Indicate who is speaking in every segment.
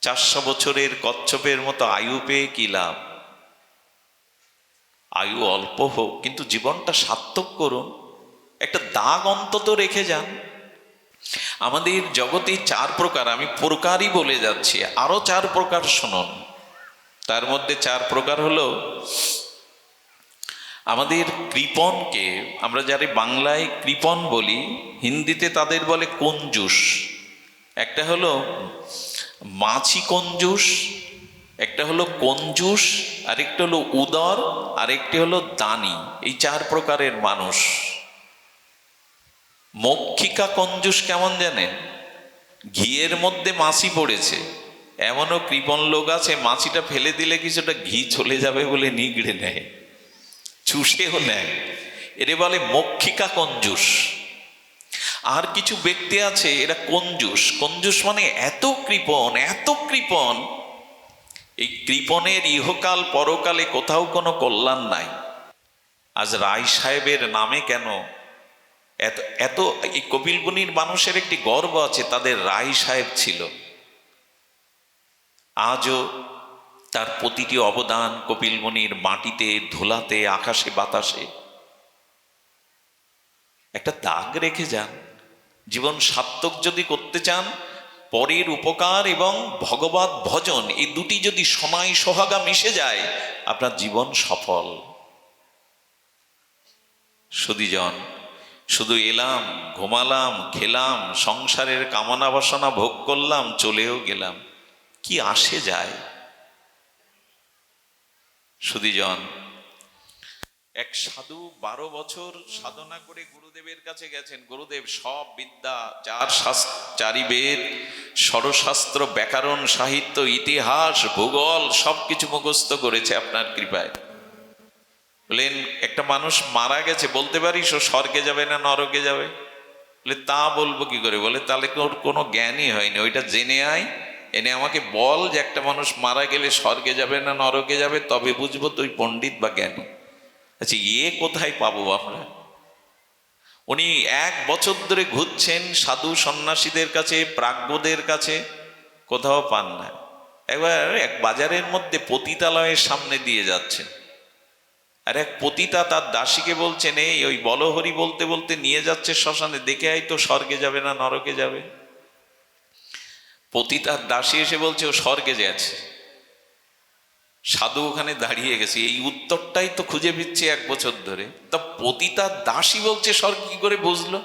Speaker 1: 400 বছরের কচ্ছপের মতো আয়ু পেয়ে কি লাভ? আয়ু অল্প হোক, কিন্তু জীবনটা সার্থক করুন, একটা দাগ অন্তত রেখে যান। আমাদের জগতে 4 প্রকার, আমি প্রকারই বলে যাচ্ছি, আরো 4 প্রকার শুনুন। তার মধ্যে 4 প্রকার হলো, আমাদের কৃপণকে আমরা যারা বাংলায় কৃপণ বলি, হিন্দিতে তাদের বলে কঞ্জুস। একটা হলো মাছি কঞ্জুস, একটা হলো কঞ্জুস, আরেকটা হলো উদর, আরেকটি হলো দানি। এই 4 প্রকারের মানুষ। মক্ষিকা কঞ্জুস কেমন জানেন? ঘিয়ের মধ্যে মাছি পড়েছে, এমনও কৃপণ লোক আছে, মাছিটা ফেলে দিলে কিছুটা ঘি চলে যাবে বলে নিগড়ে নেয়, চুষেও নেয়, এরে বলে মক্ষিকা কঞ্জুস। আর কিছু ব্যক্তি আছে এরা কঞ্জুস। কঞ্জুস মানে এত কৃপণ, এত কৃপণ, এই কৃপণের ইহকাল পরকালে কোথাও কোনো কল্যাণ নাই। আজ রায় সাহেবের নামে কেন এত এত, এই কপিলবনির মানুষের একটি গর্ব আছে, তাদের রায় সাহেব ছিল। আজও তার প্রতিটি অবদান কপিলবনির মাটিতে, ধুলাতে, আকাশে, বাতাসে একটা দাগ রেখে যান। জীবন সার্থক যদি করতে চান, পরের উপকার এবং ভগবত ভজন, এই দুটি যদি সময় সোহাগা মিশে যায়, আপনার জীবন সফল। সুধীজন, শুধু এলাম, ঘুমালাম, খেলাম, সংসারের কামনা বাসনা ভোগ করলাম, চলেও গেলাম, কি আসে যায়? সুধীজন, এক সাধু 12 বছর সাধনা করে গুরুদেবের কাছে গেছেন। গুরুদেব সব বিদ্যা, 4 বেদ, ষড়শাস্ত্র, ব্যাকরণ, সাহিত্য, ইতিহাস, ভূগোল সবকিছু মুখস্থ করেছে আপনার কৃপায়। বলেন, একটা মানুষ মারা গেছে, বলতে পারিস ও স্বর্গে যাবে না নরকে যাবে? বলে, তা বলবো কি করে? বলে, তাহলে ওর কোনো জ্ঞানই হয়নি, ওইটা জেনে আয়, এনে আমাকে বল যে একটা মানুষ মারা গেলে স্বর্গে যাবে না নরকে যাবে, তবে বুঝবো তুই পণ্ডিত বা জ্ঞানী। আচ্ছা, কোথায় পাবো আমরা? উনি 1 বছর ধরে ঘুরছেন সাধু সন্ন্যাসীদের কাছে, প্রাজ্ঞদের কাছে, কোথাও পান না। একবার এক বাজারের মধ্যে পতিতালয়ের সামনে দিয়ে যাচ্ছেন, আর এক পতিতা তার দাসীকে বলছেন, এই ওই বলহরি বলতে বলতে নিয়ে যাচ্ছে শ্মশানে, দেখে আয় তো স্বর্গে যাবে না নরকে যাবে। পতিতার দাসী এসে বলছে ও স্বর্গে যাচ্ছে। সাধু ওখানে দাঁড়িয়ে গেছে, এই উত্তরটাই তো খুঁজে ফিরছে 1 বছর ধরে। তা পতিতার দাসী বলছে স্বর্গ কি করে বুঝলো?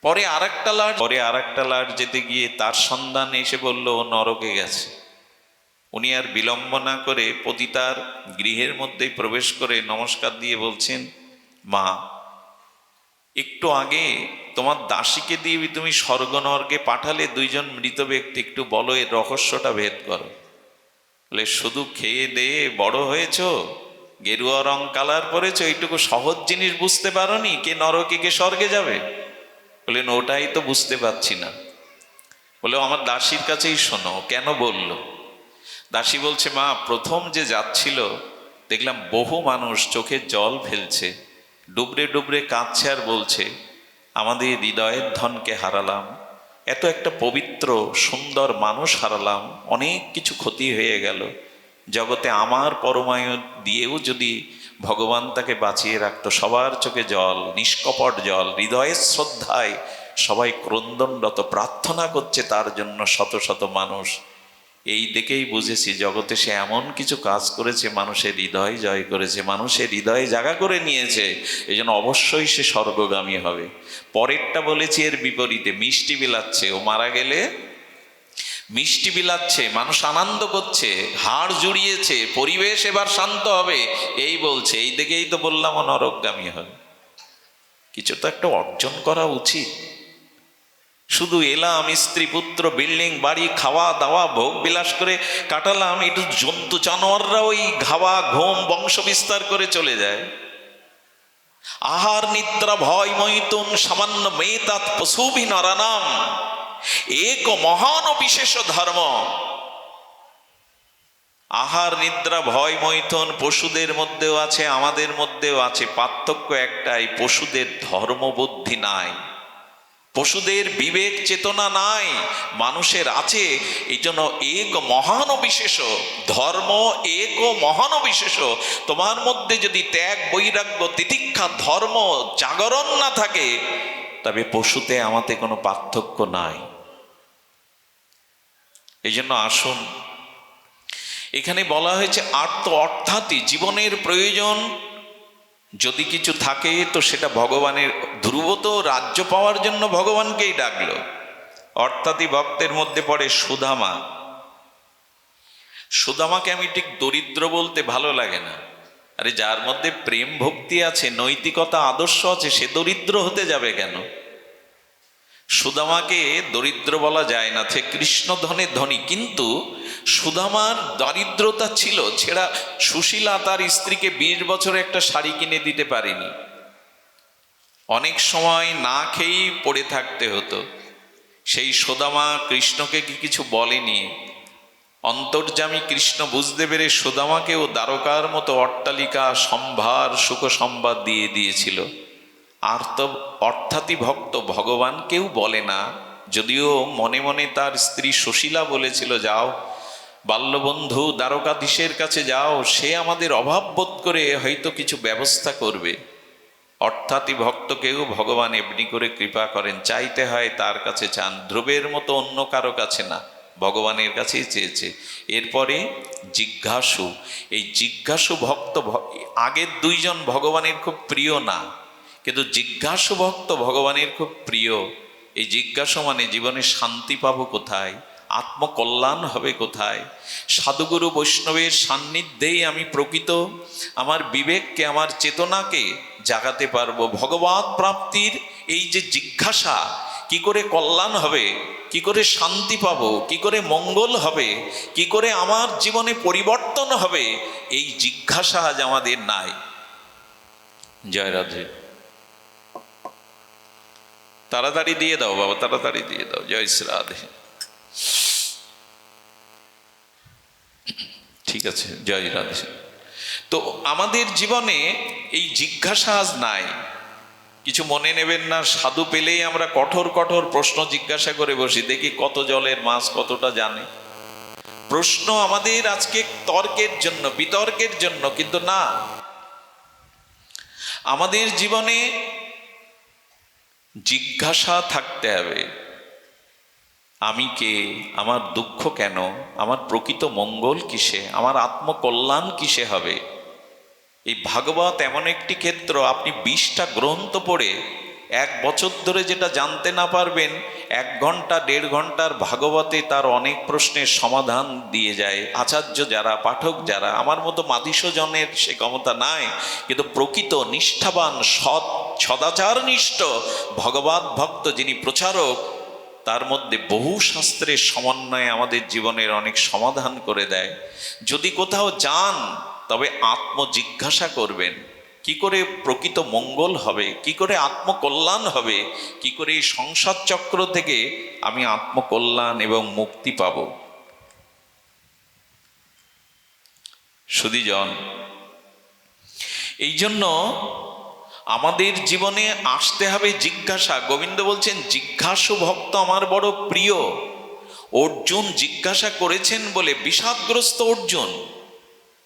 Speaker 1: পরে আর একটা লাট যেতে গিয়ে তার সন্ধান এসে বলল ও নরকে গেছে। উনি আর বিলম্ব না করে পতিতার গৃহের মধ্যেই প্রবেশ করে নমস্কার দিয়ে বলছেন, মা, একটু আগে তোমার দাসীকে দিয়ে তুমি স্বর্গ নরকে পাঠালে 2 জন মৃত ব্যক্তি, একটু বলো এর রহস্যটা ভেদ করো। বলে, শুধু খেয়ে দিয়ে বড় হয়েছ, গেরুয়া রং কালার পরেছো, এইটুকু সহজ জিনিস বুঝতে পারোনি কে নরকে কে স্বর্গে যাবে? বললেন, ওটাই তো বুঝতে পারছি না। বলে, আমার দাসীর কাছেই শোনো, কেন বলল? দাসী বলছে, মা, প্রথম যে যাচ্ছিল দেখলাম বহু মানুষ চোখে জল ফেলছে, ডুবরে ডুবরে কাঁদছে, আর বলছে আমাদের হৃদয়ের ধনকে হারালাম, এত একটা পবিত্র সুন্দর মানুষ হারালাম, অনেক কিছু ক্ষতি হয়ে গেল। জগতে আমার পরমায়ু দিয়েও যদি ভগবান তাকে বাঁচিয়ে রাখতো। সবার চোখে জল, নিষ্কপট জল, হৃদয়ের শ্রদ্ধায় সবাই ক্রন্দনরত, প্রার্থনা করছে তার জন্য শত শত মানুষ। এই দেখেই বুঝেছি জগতে সে এমন কিছু কাজ করেছে, মানুষের হৃদয় জয় করেছে, মানুষের হৃদয়ে জায়গা করে নিয়েছে, এই জন্য অবশ্যই সে স্বর্গগামী হবে। পরেরটা বলেছি এর বিপরীতে, মিষ্টি বিলাচ্ছে, ও মারা গেলে মিষ্টি বিলাচ্ছে, মানুষ আনন্দ করছে, হাড় জুড়িয়েছে, পরিবেশ এবার শান্ত হবে, এই বলছে। এই দেখেই তো বললাম ও নরকগামী হবে। কিছু তো একটা অর্জন করা উচিত। শুধু এলাম, স্ত্রী পুত্র, বিল্ডিং বাড়ি, খাওয়া দাওয়া, ভোগ বিলাস করে কাটালাম, একটু জন্তু জানোয়াররা ওই খাওয়া ঘুম বংশ বিস্তার করে চলে যায়। আহার নিদ্রা ভয় মৈথুন সামান্য মেতাৎ পশুভি নরানাম এক মহান বিশেষ ধর্ম। আহার নিদ্রা ভয় মৈথুন পশুদের মধ্যেও আছে, আমাদের মধ্যেও আছে, পার্থক্য একটাই, পশুদের ধর্মবুদ্ধি নাই। পশুদের বিবেক চেতনা নাই, মানুষের আছে। এই জন্য এক মহান বিশেষ ধর্ম, এক মহান বিশেষ। তোমার মধ্যে যদি ত্যাগ, বৈরাগ্য, তিতিক্ষা, ধর্ম জাগরণ না থাকে, তবে পশুতে আমাতে কোনো পার্থক্য নাই। এই জন্য আসুন, এখানে বলা হয়েছে অর্থাৎই জীবনের প্রয়োজন যদি কিছু থাকে তো সেটা ভগবানের। ধ্রুব তো রাজ্য পাওয়ার জন্য ভগবানকেই ডাকলো। অর্থাৎই ভক্তের মধ্যে পড়ে সুদামা। সুদামাকে আমি ঠিক দরিদ্র বলতে ভালো লাগে না। আরে যার মধ্যে প্রেম ভক্তি আছে, নৈতিকতা আদর্শ আছে, সে দরিদ্র হতে যাবে কেন? সুদামাকে দরিদ্র বলা যায় না, সে কৃষ্ণ ধনে ধনী। কিন্তু সুদামার দারিদ্রতা ছিল, ছেড়া সুশীলা তার স্ত্রীকে 20 বছরে একটা শাড়ি কিনে দিতে পারেনি। অনেক সময় না খেয়েই পড়ে থাকতে হতো। সেই সুদামা কৃষ্ণকে কি কিছু বলেনি? অন্তর্যামী কৃষ্ণ বুঝতে পেরে সুদামাকেও দ্বারকার মতো অট্টালিকা, সম্ভার, সুখ সম্বাদ দিয়ে দিয়েছিল। আর তো অর্থাৎই ভক্ত ভগবানকেও বলে না, যদিও মনে মনে তার স্ত্রী সুশীলা বলেছিল, যাও বাল্যবন্ধু দ্বারকাধীশের কাছে যাও, সে আমাদের অভাব বোধ করে হয়তো কিছু ব্যবস্থা করবে। অর্থাৎই ভক্তকেও ভগবান এমনি করে কৃপা করেন, চাইতে হয় তার কাছে চান, ধ্রুবের মতো অন্য কারো কাছে না, ভগবানের কাছেই চেয়েছে। এরপরে জিজ্ঞাসু, এই জিজ্ঞাসু ভক্ত, আগের দুইজন ভগবানের খুব প্রিয় না, কিন্তু জিজ্ঞাসু ভক্ত ভগবানের খুব প্রিয়। এই জিজ্ঞাসু মানে জীবনে শান্তি পাবো কোথায়, আত্মকল্যাণ হবে কোথায়, সাধুগুরু বৈষ্ণবের সান্নিধ্যেই আমি প্রকৃত আমার বিবেককে, আমার চেতনাকে জাগাতে পারবো। ভগবৎ প্রাপ্তির এই যে জিজ্ঞাসা, কি করে কল্যাণ হবে, কি করে শান্তি পাবো, কি করে মঙ্গল হবে, কি করে আমার জীবনে পরিবর্তন হবে, এই জিজ্ঞাসা আজ আমাদের নাই। জয় রাধে। তাড়াতাড়ি দিয়ে দাও বাবা, তাড়াতাড়ি দিয়ে দাও। জয় শ্রী রাধে। ঠিক আছে, জয় রাধে। তো আমাদের জীবনে এই জিজ্ঞাসা আজ নাই। কিছু মনে নেবেন না, সাধু পেলেই আমরা কঠোর কঠোর প্রশ্ন জিজ্ঞাসা করে বসি, দেখি কত জলের মাছ কতটা জানে। প্রশ্ন আমাদের আজকে তর্কের জন্য, বিতর্কের জন্য, কিন্তু না, আমাদের জীবনে জিজ্ঞাসা থাকতে হবে। আমি কে, আমার দুঃখ কেন, আমার প্রকৃত মঙ্গল কিসে, আমার আত্মকল্যাণ কিসে হবে। এই ভাগবত এমন একটি ক্ষেত্র, আপনি 20টা গ্রন্থ পড়ে 1 বছর ধরে যেটা জানতে না পারবেন, 1 ঘন্টা 1.5 ঘন্টার ভাগবতে তার অনেক প্রশ্নের সমাধান দিয়ে যায় আচার্য যারা, পাঠক যারা। আমার মতো মাদিসজনের সে ক্ষমতা নাই, কিন্তু প্রকৃত নিষ্ঠাবান, সৎ, সদাচারনিষ্ঠ ভগবত ভক্ত যিনি প্রচারক, তার মধ্যে বহু শাস্ত্রের সমন্বয়ে আমাদের জীবনের অনেক সমাধান করে দেয়। যদি কোথাও যান তবে আত্মজিজ্ঞাসা করবেন, কি করে প্রকৃত মঙ্গল হবে, কি করে আত্মকল্যাণ হবে, কি করে এই সংসার চক্র থেকে আমি আত্মকল্যাণ এবং মুক্তি পাব। সুধীজন, এই জন্য আমাদের জীবনে আসতে হবে জিজ্ঞাসা। গোবিন্দ বলছেন জিজ্ঞাসু ভক্ত আমার বড় প্রিয়। অর্জুন জিজ্ঞাসা করেছেন বলে, বিষাদগ্রস্ত অর্জুন,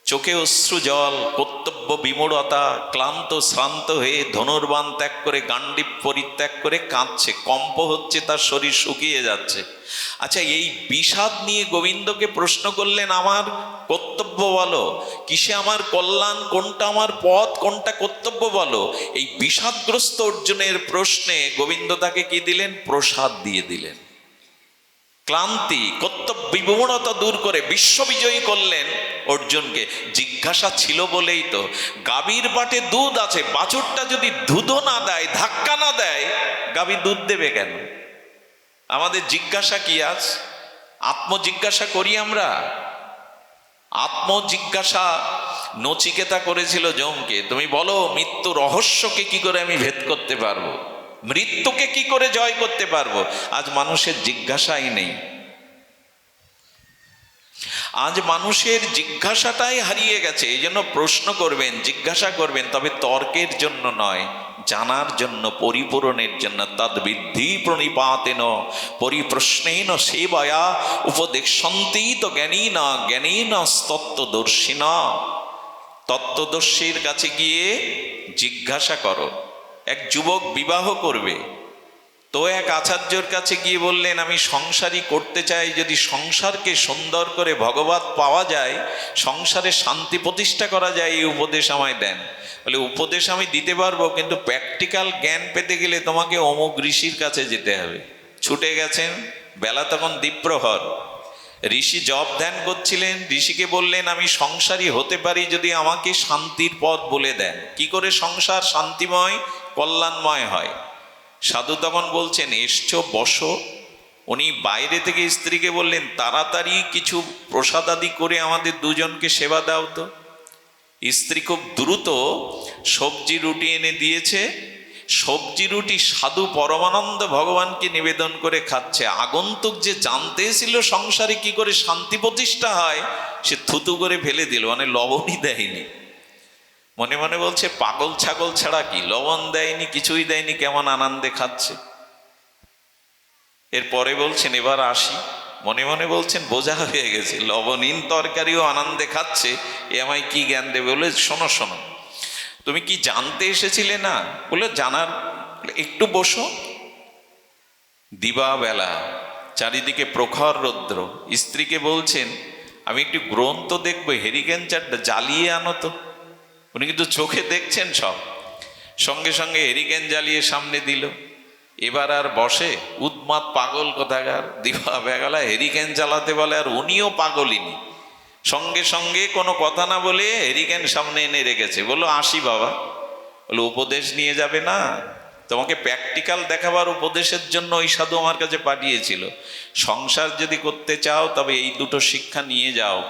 Speaker 1: চোখে অশ্রু জল, কর্তব্য বিমূঢ়তা, ক্লান্ত শ্রান্ত হয়ে ধনুর্বাণ ত্যাগ করে, গান্ডীব পরিত্যাগ করে কাঁদছে, কম্প হচ্ছে, তার শরীর শুকিয়ে যাচ্ছে। আচ্ছা, এই বিষাদ নিয়ে গোবিন্দকে প্রশ্ন করলেন, আমার কর্তব্য বলো, কিসে আমার কল্যাণ, কোনটা আমার পথ, কোনটা কর্তব্য বলো। এই বিষাদগ্রস্ত অর্জুনের প্রশ্নে গোবিন্দ তাকে কি দিলেন? প্রসাদ দিয়ে দিলেন। ক্লান্তি, কর্তব্য বিমূঢ়তা দূর করে বিশ্ববিজয়ী করলেন অর্জুনকে। জিজ্ঞাসা ছিল বলেই তো। গাভীর বাটে দুধ আছে, বাছুরটা যদি দুধও না দেয়, ধাক্কা না দেয়, গাভী দুধ দেবে কেন? আমাদের জিজ্ঞাসা কি আজ? আত্মজিজ্ঞাসা করি আমরা? আত্মজিজ্ঞাসা নচিকেতা করেছিল যমকে, তুমি বলো মৃত্যু রহস্যকে কি করে আমি ভেদ করতে পারবো, মৃত্যুকে কি করে জয় করতে পারবো। আজ মানুষের জিজ্ঞাসাই নেই। আজ মানুষের জিজ্ঞাসাটাই হারিয়ে গেছে। এই জন্য প্রশ্ন করবেন, জিজ্ঞাসা করবেন, তবে তর্কের জন্য নয়, জানার জন্য, পরিপূরণের জন্য। তদ্বিদ্ধি প্রণিপাতেন পরিপ্রশ্নেন সেবয়া উপদেশন্তি তো জ্ঞানীন জ্ঞানীন তত্ত্বদর্শিনা। তত্ত্বদর্শীর কাছে গিয়ে জিজ্ঞাসা করো। এক যুবক বিবাহ করবে, তো এক আচার্যর কাছে গিয়ে বললেন, আমি সংসারই করতে চাই, যদি সংসারকে সুন্দর করে ভগবত পাওয়া যায়, সংসারে শান্তি প্রতিষ্ঠা করা যায়, এই উপদেশ আমায় দেন। বলে, উপদেশ আমি দিতে পারবো, কিন্তু প্র্যাকটিক্যাল জ্ঞান পেতে গেলে তোমাকে অমুক ঋষির কাছে যেতে হবে। ছুটে গেছেন, বেলা তখন দ্বীপ্রহর। ঋষি জপ ধ্যান করছিলেন। ঋষিকে বললেন, আমি সংসারী হতে পারি যদি আমাকে শান্তির পথ বলে দেন, কি করে সংসার শান্তিময় কল্যাণময় হয়। সাধু তখন বলছেন, এসছো, বসো। উনি বাইরে থেকে স্ত্রীকে বললেন, তাড়াতাড়ি কিছু প্রসাদাদি করে আমাদের দুজনকে সেবা দাও তো। স্ত্রী খুব দ্রুত সবজি রুটি এনে দিয়েছে। সবজি রুটি সাধু পরমানন্দ ভগবানকে নিবেদন করে খাচ্ছে। আগন্তুক যে জানতে ছিল সংসারে কি করে শান্তি প্রতিষ্ঠা হয়, সে থুতু করে ফেলে দিল, মানে লবণই দেয়নি। মনে মনে বলছে, পাগল ছাগল ছাড়া কি, লবণ দেয়নি, কিছুই দেয়নি, কেমন আনন্দে খাচ্ছে। এরপরে বলছেন, এবার আসি। মনে মনে বলছেন, বোঝা হয়ে গেছে, লবণহীন তরকারিও আনন্দে খাচ্ছে, এ আমায় কি জ্ঞান দেবে। বলে, শোনো শোনো, তুমি কি জানতে এসেছিলে না? বলে, জানার। একটু বসো। দিবাবেলা, চারিদিকে প্রখর রৌদ্র। স্ত্রীকে বলছেন, আমি একটু গ্রন্থ দেখবো, হেরিকেন চারটা জ্বালিয়ে আনো তো। উনি কিন্তু চোখে দেখছেন সব। সঙ্গে সঙ্গে হেরিকেন জ্বালিয়ে সামনে দিল। এবার আর বসে, উন্মাদ পাগল কোথাকার, দিবা বেলা হেরিকেন জ্বালাতে বলে, আর উনিও পাগলিনি। সঙ্গে সঙ্গে কোনো কথা না বলে হেরিকেন সামনে এনে রেখেছে। বললো, আসি বাবা। বলো, উপদেশ নিয়ে যাবে না? তোমাকে প্র্যাকটিক্যাল দেখাবার উপদেশের জন্য ওই সাধু আমার কাছে পাঠিয়েছিল। সংসার যদি করতে চাও, তবে এই দুটো শিক্ষা নিয়ে যাও।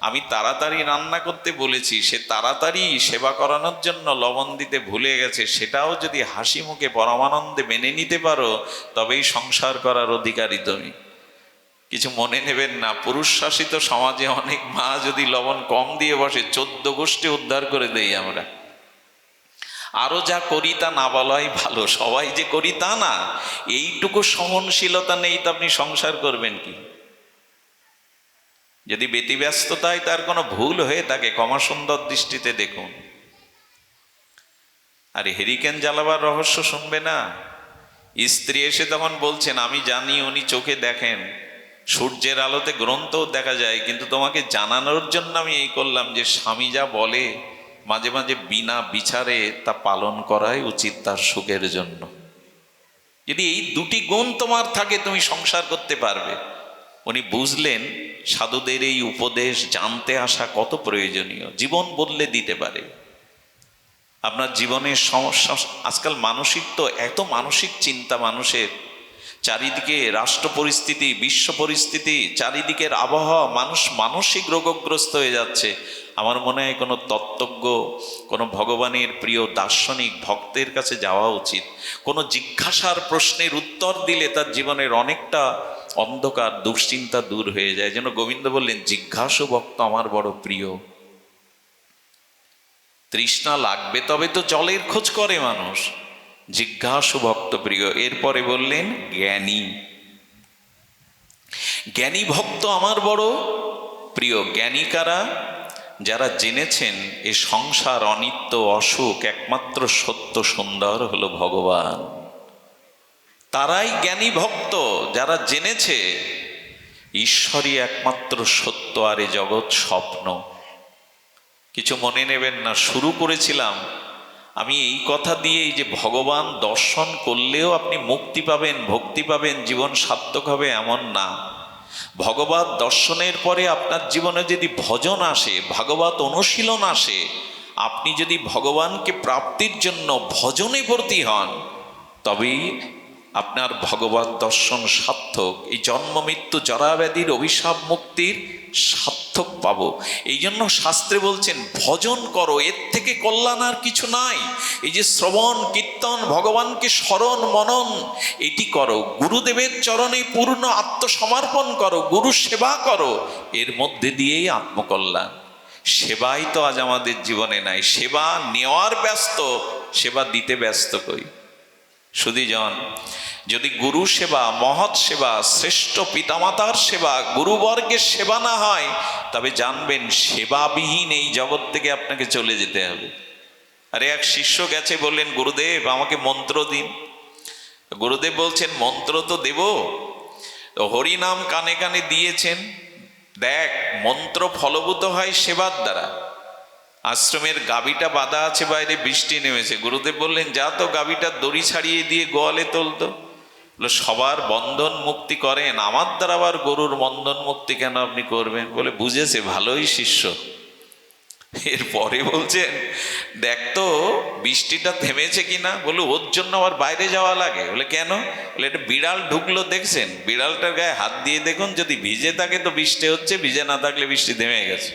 Speaker 1: আমি তাড়াতাড়ি রান্না করতে বলেছি, সে তাড়াতাড়ি সেবা করানোর জন্য লবণ দিতে ভুলে গেছে। সেটাও যদি হাসি মুখে পরমানন্দে মেনে নিতে পারো, তবেই সংসার করার অধিকারী তুমি। কিছু মনে নেবেন না, পুরুষ শাসিত সমাজে অনেক মা যদি লবণ কম দিয়ে বসে, 14 গোষ্ঠী উদ্ধার করে দেই আমরা। আরো যা করি তা না বলাই ভালো। সবাই যে করি তা না, এইটুকু সহনশীলতা নেই তো আপনি সংসার করবেন কি? যদি ব্যতিব্যস্ততায় তার কোনো ভুল হয়ে থাকে, ক্ষমা সুন্দর দৃষ্টিতে দেখুন। আর হেরিকেন জ্বালাবার রহস্য শুনবে না। স্ত্রী এসে তখন বলছেন, আমি জানি উনি চোখে দেখেন, সূর্যের আলোতে গ্রন্থও দেখা যায়, কিন্তু তোমাকে জানানোর জন্য আমি এই করলাম যে স্বামী যা বলে মাঝে মাঝে বিনা বিচারে তা পালন করাই উচিত তার সুখের জন্য। যদি এই দুটি গুণ তোমার থাকে, তুমি সংসার করতে পারবে। উনি বুঝলেন সাধুদের এই উপদেশ জানতে আসা কত প্রয়োজনীয়, জীবন বদলে দিতে পারে। আপনার জীবনের সমস্যা, আজকাল মানসিক তো এত মানসিক চিন্তা মানুষের, চারিদিকে রাষ্ট্র পরিস্থিতি, বিশ্ব পরিস্থিতি, চারিদিকের আবহাওয়া, মানুষ মানসিক রোগগ্রস্ত হয়ে যাচ্ছে। আমার মনে হয় কোনো তত্ত্বজ্ঞ, কোনো ভগবানের প্রিয় দার্শনিক ভক্তের কাছে যাওয়া উচিত। কোনো জিজ্ঞাসার প্রশ্নের উত্তর দিলে তার জীবনের অনেকটা অন্ধকার দুশ্চিন্তা দূর হয়ে যায়। যেন গোবিন্দ বললেন, জিজ্ঞাসু ভক্ত আমার বড় প্রিয়। তৃষ্ণা লাগবে তবে তো জলের খোঁজ করে মানুষ। জিজ্ঞাসু ভক্ত প্রিয়। এরপরে বললেন, জ্ঞানী। জ্ঞানী ভক্ত আমার বড় প্রিয়। জ্ঞানী কারা? যারা জেনেছেন এ সংসার অনিত্য, অসুখ, একমাত্র সত্য সুন্দর হলো ভগবান। তারাই জ্ঞানী ভক্ত, যারা জেনেছে ঈশ্বরই একমাত্র সত্য, আর এ জগৎ স্বপ্ন। কিছু মনে নেবেন না, শুরু করেছিলাম আমি এই কথা দিয়েই যে ভগবান দর্শন করলেও আপনি মুক্তি পাবেন, ভক্তি পাবেন, জীবন সার্থক হবে, এমন না। ভগবত দর্শনের পরে আপনার জীবনে যদি ভজন আসে, ভাগবত অনুশীলন আসে, আপনি যদি ভগবানকে প্রাপ্তির জন্য ভজনে ভর্তি হন, তবেই আপনার ভগবত দর্শন সার্থক। এই জন্ম মৃত্যু জরাব্যাধির অভিশাপ মুক্তির সার্থক পাবো। এই জন্য শাস্ত্রে বলছেন ভজন করো, এর থেকে কল্যাণ আর কিছু নাই। এই যে শ্রবণ কীর্তন, ভগবানকে স্মরণ মনন, এটি করো, গুরুদেবের চরণে পূর্ণ আত্মসমর্পণ করো, গুরু সেবা করো, এর মধ্যে দিয়েই আত্মকল্যাণ। সেবাই তো আজ আমাদের জীবনে নাই। সেবা নেওয়ার ব্যস্ত, সেবা দিতে ব্যস্ত কই। সুধীজন, যদি গুরু সেবা, মহৎ সেবা, শ্রেষ্ঠ পিতামাতার সেবা, গুরুবর্গের সেবা না হয়, তবে জানবেন সেবাবিহীন এই জগৎ থেকে আপনাকে চলে যেতে হবে। আরে এক শিষ্য গেছে, বললেন গুরুদেব আমাকে মন্ত্র দিন। গুরুদেব বলছেন মন্ত্র তো দেব, হরিনাম কানে কানে দিয়েছেন, দেখ মন্ত্র ফলভূত হয় সেবার দ্বারা। আশ্রমের গাভীটা বাঁধা আছে, বাইরে বৃষ্টি নেমেছে। গুরুদেব বললেন যা তো গাভীটার দড়ি ছাড়িয়ে দিয়ে গোয়ালে তোলতো। বলে সবার বন্ধন মুক্তি করেন, আমার দ্বারা আবার গরুর বন্ধন মুক্তি কেন আপনি করবেন? বলে বুঝেছে, ভালোই শিষ্য। এরপরে বলছেন দেখ তো বৃষ্টিটা থেমেছে কিনা। বলে ওর জন্য আবার বাইরে যাওয়া লাগে? বলে কেন? বলে এটা বিড়াল ঢুকলো দেখছেন, বিড়ালটার গায়ে হাত দিয়ে দেখুন, যদি ভিজে থাকে তো বৃষ্টি হচ্ছে, ভিজে না থাকলে বৃষ্টি থেমে গেছে।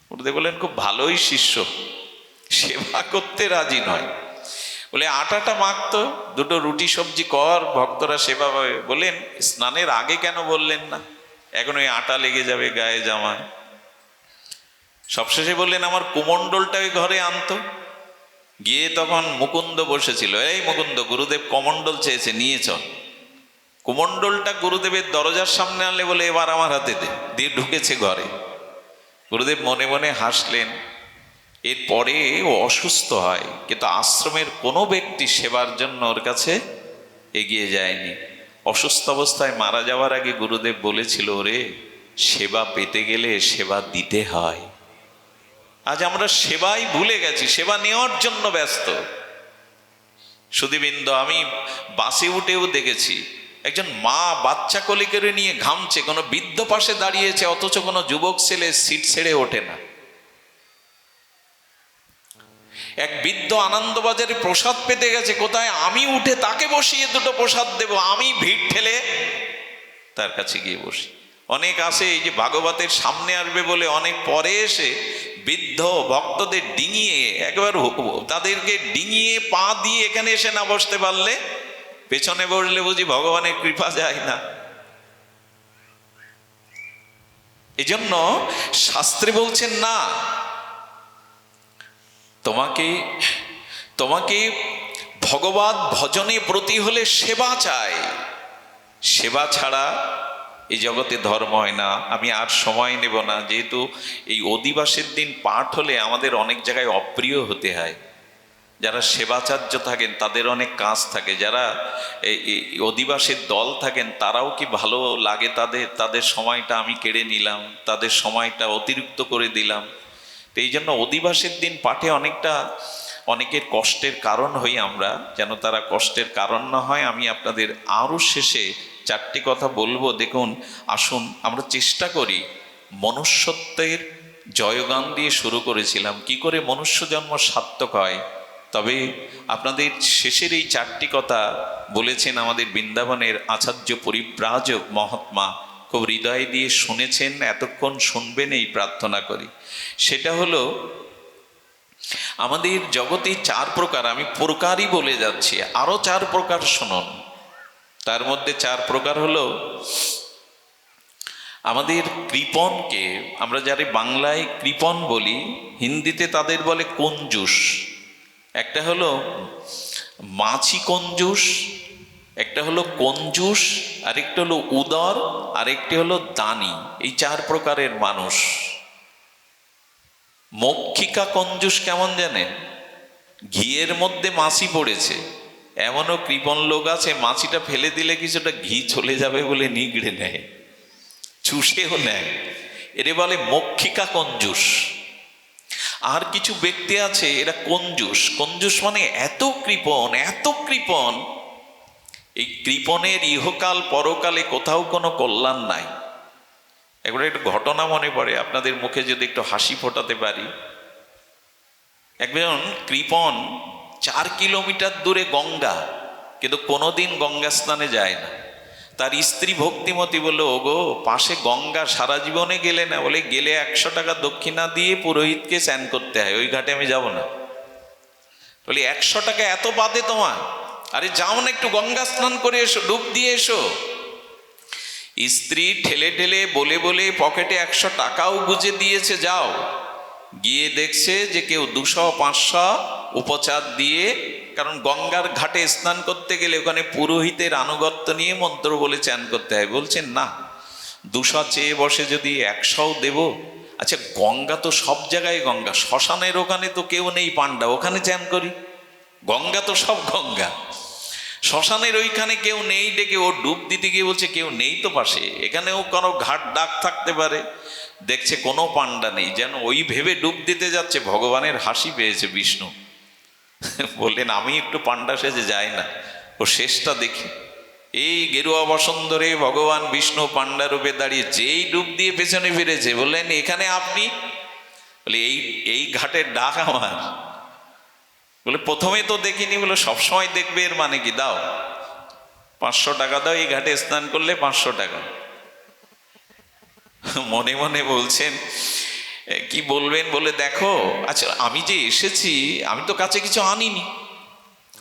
Speaker 1: গুরুদেব বললেন খুব ভালোই শিষ্য, সেবা করতে রাজি নয়। বলে আটাটা মাখতো, দুটো রুটি সবজি কর, ভক্তরা সেবা পাবে। বললেন স্নানের আগে কেন বললেন না? এখন ওই আটা লেগে যাবে গায়ে, জামায়। সবশেষে বললেন আমার কুমণ্ডলটা ওই ঘরে আনতো। গিয়ে তখন মুকুন্দ বসেছিল। এই মুকুন্দ, গুরুদেব কমণ্ডল চেয়েছে, নিয়ে চল। কুমণ্ডলটা গুরুদেবের দরজার সামনে আনলে বলে এবার আমার হাতে দে, দিয়ে ঢুকেছে ঘরে। গুরুদেব মনে মনে হাসলেন। এরপরে ও অসুস্থ হয়, কিন্তু আশ্রমের কোনো ব্যক্তি সেবার জন্য ওর কাছে এগিয়ে যায়নি। অসুস্থ অবস্থায় মারা যাওয়ার আগে গুরুদেব বলেছিল, ওরে সেবা পেতে গেলে সেবা দিতে হয়। আজ আমরা সেবাই ভুলে গেছি, সেবা নেওয়ার জন্য ব্যস্ত। সুধীবৃন্দ, আমি বাসে উঠেও দেখেছি একজন মা বাচ্চা কোলে করে নিয়ে ঘামছে, কোনো বৃদ্ধ পাশে দাঁড়িয়েছে, অথচ কোনো যুবক ছেলে সিট ছেড়ে ওঠে না। এক বৃদ্ধ আনন্দবাজারে প্রসাদ পেতে গেছে, কোথায় আমি উঠে তাকে বসিয়ে দুটো প্রসাদ দেব, আমি ভিড় ঠেলে তার কাছে গিয়ে বসি। অনেক আসে এই যে ভাগবতের সামনে আসবে বলে অনেক পরে এসে বৃদ্ধ ভক্তদের ডিঙিয়ে, একবার তাদেরকে ডিঙিয়ে পা দিয়ে এখানে এসে না বসতে পারলে পেছনে বসলে বুঝি ভগবানের কৃপা যায় না। এই জন্য শাস্ত্রে বলছেন না, তোমাকে ভগবত ভজনে ব্রতী হলে সেবা চাই। সেবা ছাড়া এই জগতে ধর্ম হয় না। আমি আর সময় নেব না, যেহেতু এই অধিবাসের দিন পাঠ হলে আমাদের অনেক জায়গায় অপ্রিয় হতে হয়। যারা সেবাচার্য থাকেন তাদের অনেক কাজ থাকে, যারা এই অধিবাসের দল থাকেন তারাও কি ভালো লাগে তাদের সময়টা আমি কেড়ে নিলাম, তাদের সময়টা অতিরিক্ত করে দিলাম। তো এই জন্য অধিবাসের দিন পাঠে অনেকের কষ্টের কারণ হই আমরা, যেন তারা কষ্টের কারণ না হয়। আমি আপনাদের আরও শেষে চারটি কথা বলবো। দেখুন, আসুন আমরা চেষ্টা করি মনুষ্যত্বের জয়গান দিয়ে শুরু করেছিলাম, কি করে মনুষ্য জন্ম সার্থক হয়। তবে আপনাদের শেষের এই চারটি কথা বলেছেন আমাদের বৃন্দাবনের আচার্য পরিব্রাজক মহাত্মা, খুব হৃদয় দিয়ে শুনেছেন, এতক্ষণ শুনবেন এই প্রার্থনা করি। সেটা হলো আমাদের জগতে চার প্রকার, আমি প্রকারই বলে যাচ্ছি, আরো চার প্রকার শুনুন। তার মধ্যে চার প্রকার হলো আমাদের কৃপণকে, আমরা যারা বাংলায় কৃপণ বলি, হিন্দিতে তাদের বলে কঞ্জুস। একটা হলো মাছি কঞ্জুস, একটা হলো কঞ্জুস, আরেকটা হলো উদর, আরেকটি হলো দানি। এই চার প্রকারের মানুষ। মক্ষিকা কঞ্জুস কেমন জানেন? ঘিয়ের মধ্যে মাছি পড়েছে, এমনও কৃপণ লোক আছে মাছিটা ফেলে দিলে কিছুটা ঘি চলে যাবে বলে নিগড়ে নেয়, চুষেও নেয়। এরে বলে মক্ষিকা কঞ্জুস। আর কিছু ব্যক্তি আছে এরা কঞ্জুস। কঞ্জুস মানে এত কৃপণ, এত কৃপণ, এই কৃপণের ইহকাল পরকালে কোথাও কোনো কল্যাণ নাই। একবার একটা ঘটনা মনে পড়ে, আপনাদের মুখে যদি একটু হাসি ফোটাতে পারি। একজন কৃপণ 4 কিলোমিটার দূরে গঙ্গা, কিন্তু কোনোদিন গঙ্গা স্নানে যায় না। তার স্ত্রী ভক্তিমতী বলল, ওগো পাশে গঙ্গা, সারা জীবনে গেলে না? বলে, গেলে 100 টাকা দক্ষিণা দিয়ে পুরোহিতকে স্নান করতে হয়, ওই ঘাটে আমি যাব না। বলি 100 টাকা এত বাদে তোমার? আরে যাও না, একটু গঙ্গা স্নান করে এসো, ডুব দিয়ে এসো। স্ত্রী ঠেলে ঠেলে বলে বলে পকেটে 100 টাকাও গুজে দিয়েছে, যাও। গিয়ে দেখছে যে কেউ 200-500 উপচার দিয়ে, কারণ গঙ্গার ঘাটে স্নান করতে গেলে ওখানে পুরোহিতের আনুগত্য নিয়ে মন্ত্র বলে চান করতে হয়। বলছেন না, 200 চেয়ে বসে যদি 100ও দেব। আচ্ছা, গঙ্গা তো সব জায়গায় গঙ্গা, শ্মশানের ওখানে তো কেউ নেই পাণ্ডা, ওখানে চান করি। গঙ্গা তো সব গঙ্গা, শ্মশানের ওইখানে কেউ নেই, ডেকে ও ডুব দিতে গিয়ে বলছে কেউ নেই তো পাশে, এখানেও কোনো ঘাট ডাক থাকতে পারে। দেখছে কোনো পাণ্ডা নেই, যেন ওই ভেবে ডুব দিতে যাচ্ছে। ভগবানের হাসি পেয়েছে বিষ্ণু, বললেন আমি একটু পাণ্ডা সেজে যাই না, ও শেষটা দেখি। এই গেরুয়া বসন্তরে ভগবান বিষ্ণু পাণ্ডা রূপে দাঁড়িয়ে যেই ডুব দিয়ে পেছনে ফিরেছে, বললেন এখানে আপনি? বলে এই ঘাটের ডাক আমার। বলে প্রথমে তো দেখিনি। বলে সবসময় দেখবে, এর মানে কি? দাও 500 টাকা দাও, এই ঘাটে স্নান করলে 500 টাকা। মনে মনে বলছেন কি বলবেন? বলে দেখো, আচ্ছা আমি যে এসেছি, আমি তো কাছে কিছু আনিনি।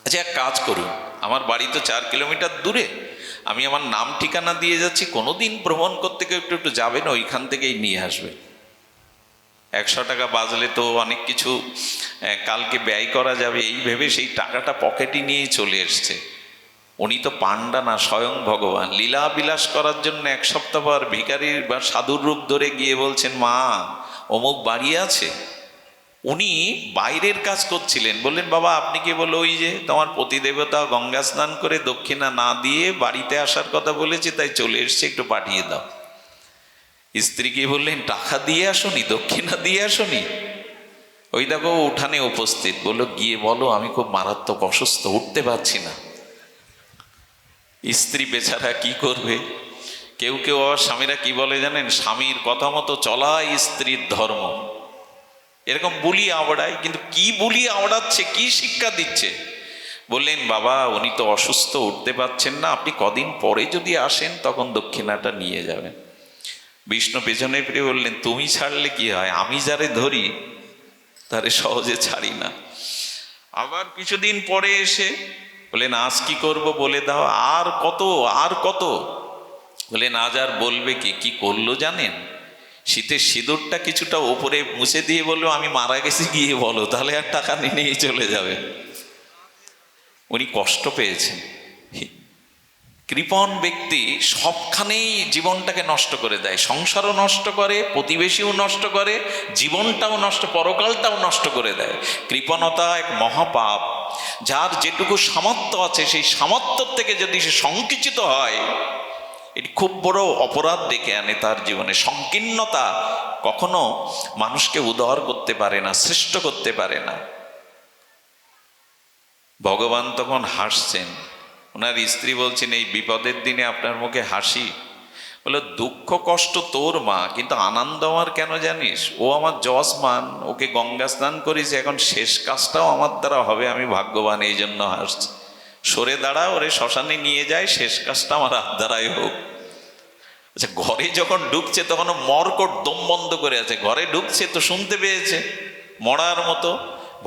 Speaker 1: আচ্ছা এক কাজ করুন, আমার বাড়ি তো 4 কিলোমিটার দূরে, আমি আমার নাম ঠিকানা দিয়ে যাচ্ছি, কোনোদিন ভ্রমণ করতে গিয়ে একটু একটু যাবেন, ওইখান থেকেই নিয়ে আসবে। 100 টাকা বাজলে তো অনেক কিছু কালকে ব্যয় করা যাবে, এই ভেবে সেই টাকাটা পকেটে নিয়েই চলে এসছে। উনি তো পাণ্ডা না, স্বয়ং ভগবান। লীলা বিলাস করার জন্য 1 সপ্তাহ পর ভিখারির বা সাধুর রূপ ধরে গিয়ে বলছেন, মা অমুক বাড়ি আছে। উনি বাইরের কাজ করছিলেন। বললেন, বাবা আপনি কি? বলো, ওই যে তোমার পতিদেবতা গঙ্গা স্নান করে দক্ষিণা না দিয়ে বাড়িতে আসার কথা বলেছে, তাই চলে এসছে, একটু পাঠিয়ে দাও। স্ত্রীকে বললেন, টাকা দিয়ে আসনি, দক্ষিণা দিয়ে আসনি? ওই দেখো উঠানে উপস্থিত। বললো, গিয়ে বলো আমি খুব মারাত্মক অসুস্থ, উঠতে পারছি না। স্ত্রী বেচারা কি করবে? কেউ কেউ আবার স্বামীরা কি বলে জানেন? স্বামীর কথা মতো চলাই স্ত্রীর ধর্ম। এরকম বুলি আওড়ায়, কিন্তু কি বুলি আওড়াচ্ছে, কি শিক্ষা দিচ্ছে? বললেন, বাবা উনি তো অসুস্থ, উঠতে পারছেন না, আপনি কদিন পরে যদি আসেন তখন দক্ষিণাটা নিয়ে যাবেন। বিষ্ণু পেছনে ফিরে বললেন, তুমি ছাড়লে কি হয়, আমি যারে ধরি তারে সহজে ছাড়ি না। আবার কিছুদিন পরে এসে বললেন, আজ কি করব বলে দাও। আর কত, আর কত? বললেন, আজ আর বলবে কি? কি করলো জানেন? শীতের সিঁদুরটা কিছুটা ওপরে মুছে দিয়ে বললো, আমি মারা গেছি গিয়ে বলো, তাহলে আর টাকা নিয়ে চলে যাবে। উনি কষ্ট পেয়েছেন। কৃপণ ব্যক্তি সবখানেই জীবনটাকে নষ্ট করে দেয়, সংসারও নষ্ট করে, প্রতিবেশীও নষ্ট করে, জীবনটাও নষ্ট, পরকালটাও নষ্ট করে দেয়। কৃপণতা এক মহাপাপ। যার যেটুকু সামর্থ্য আছে, সেই সামর্থ্য থেকে যদি সে সংকুচিত হয়, এটি খুব বড় অপরাধ ডেকে আনে তার জীবনে। সংকীর্ণতা কখনো মানুষকে উদার করতে পারে না, শ্রেষ্ঠ করতে পারে না। ভগবান তখন হাসছেন। ওনার স্ত্রী বলছেন, এই বিপদের দিনে আপনার মুখে হাসি? বলে, দুঃখ কষ্ট তোর মা, কিন্তু আনন্দ আমার কেন জানিস? ও আমার যজমান, ওকে গঙ্গা স্নান করেছে, এখন শেষ কাজটাও আমার দ্বারা হবে, আমি ভাগ্যবান, এই জন্য হাসছি। সরে দাঁড়া, ওরে শ্মশানে নিয়ে যায়, শেষ কাজটা আমার হাত দ্বারাই হোক। আচ্ছা, ঘরে যখন ঢুকছে তখন মরকট দম বন্ধ করে আছে, ঘরে ঢুকছে তো শুনতে পেয়েছে মরার মতো।